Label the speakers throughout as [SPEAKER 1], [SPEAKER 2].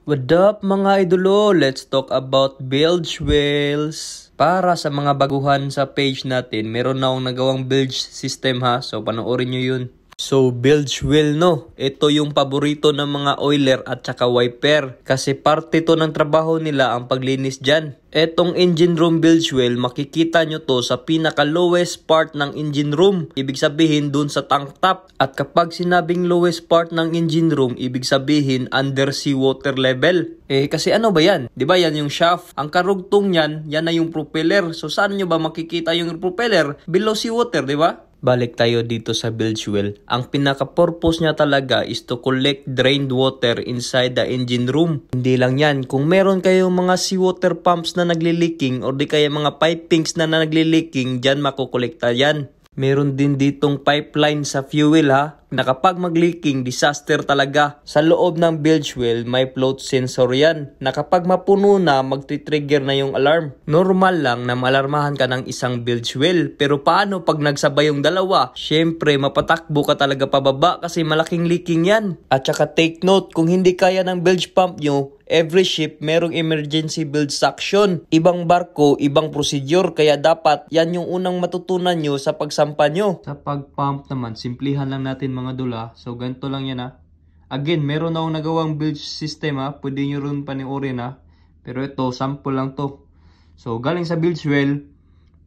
[SPEAKER 1] What up mga idolo? Let's talk about bilge whales. Para sa mga baguhan sa page natin, meron na akong nagawang bilge system ha. So panoorin nyo yun. So bilge whale no, ito yung paborito ng mga oiler at saka wiper. Kasi parte to ng trabaho nila ang paglinis dyan. Etong engine room bilge whale, makikita nyo to sa pinaka lowest part ng engine room. Ibig sabihin dun sa tank top. At kapag sinabing lowest part ng engine room, ibig sabihin under sea water level. Kasi ano ba yan? Diba yan yung shaft? Ang karugtong yan, yan na yung propeller. So saan nyo ba makikita yung propeller? Below sea water, diba? Balik tayo dito sa bilge whale. Ang pinaka-purpose niya talaga is to collect drained water inside the engine room. Hindi lang yan. Kung meron kayong mga seawater pumps na nagli-leaking or di kaya mga pipings na nagli-leaking, dyan makukolekta yan. Meron din ditong pipeline sa fuel ha, na kapag mag-leaking, disaster talaga. Sa loob ng bilge whale, may float sensor yan, na kapag mapuno na, magti-trigger na yung alarm. Normal lang na maalarmahan ka ng isang bilge whale, pero paano pag nagsabay yung dalawa? Syempre, mapatakbo ka talaga pababa kasi malaking leaking yan. At saka take note, kung hindi kaya ng bilge pump nyo, every ship merong emergency bilge suction. Ibang barko, ibang procedure, kaya dapat yan yung unang matutunan nyo sa pagsampa nyo. Sa pag-pump naman, simplihan lang natin mga dula. So ganito lang yan ha. Again, meron akong nagawang bilge system ha. Pwede nyo rin panoorin ha. Pero ito, sample lang to. So galing sa bilge whale,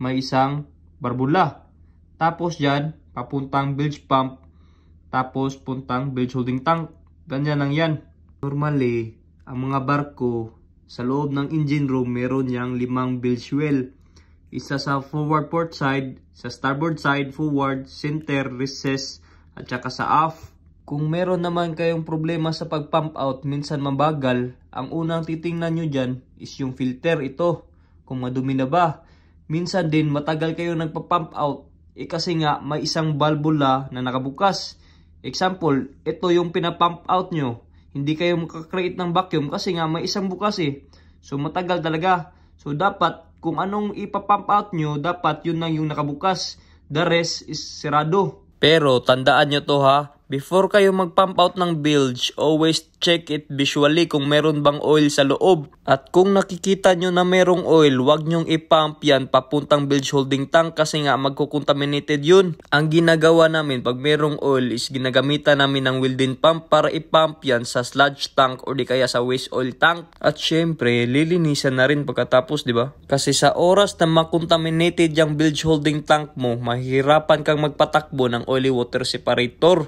[SPEAKER 1] may isang barbula. Tapos dyan, papuntang bilge pump. Tapos puntang bilge holding tank. Ganyan lang yan. Normally, ang mga barko sa loob ng engine room meron niyang 5 bilge whale. Isa sa forward port side, sa starboard side, forward, center, recess, at saka sa aft. Kung meron naman kayong problema sa pag-pump out, minsan mabagal, ang unang titingnan nyo dyan is yung filter ito. Kung madumi na ba. Minsan din matagal kayo nagpa-pump out, kasi nga may isang valvula na nakabukas. Example, ito yung pinapump out nyo. Hindi kayo makakreate ng vacuum kasi nga may isang bukas So matagal talaga. So dapat kung anong ipapump out nyo, dapat yun lang yung nakabukas. The rest is sirado. Pero tandaan nyo to ha. Before kayo mag-pump out ng bilge, always check it visually kung meron bang oil sa loob. At kung nakikita nyo na merong oil, wag nyong ipump yan papuntang bilge holding tank kasi nga magkukontaminated yun. Ang ginagawa namin pag merong oil is ginagamitan namin ng Wilden pump para ipump yan sa sludge tank o di kaya sa waste oil tank. At syempre, lilinisan na rin pagkatapos, di ba? Kasi sa oras na makontaminated yung bilge holding tank mo, mahihirapan kang magpatakbo ng oily water separator.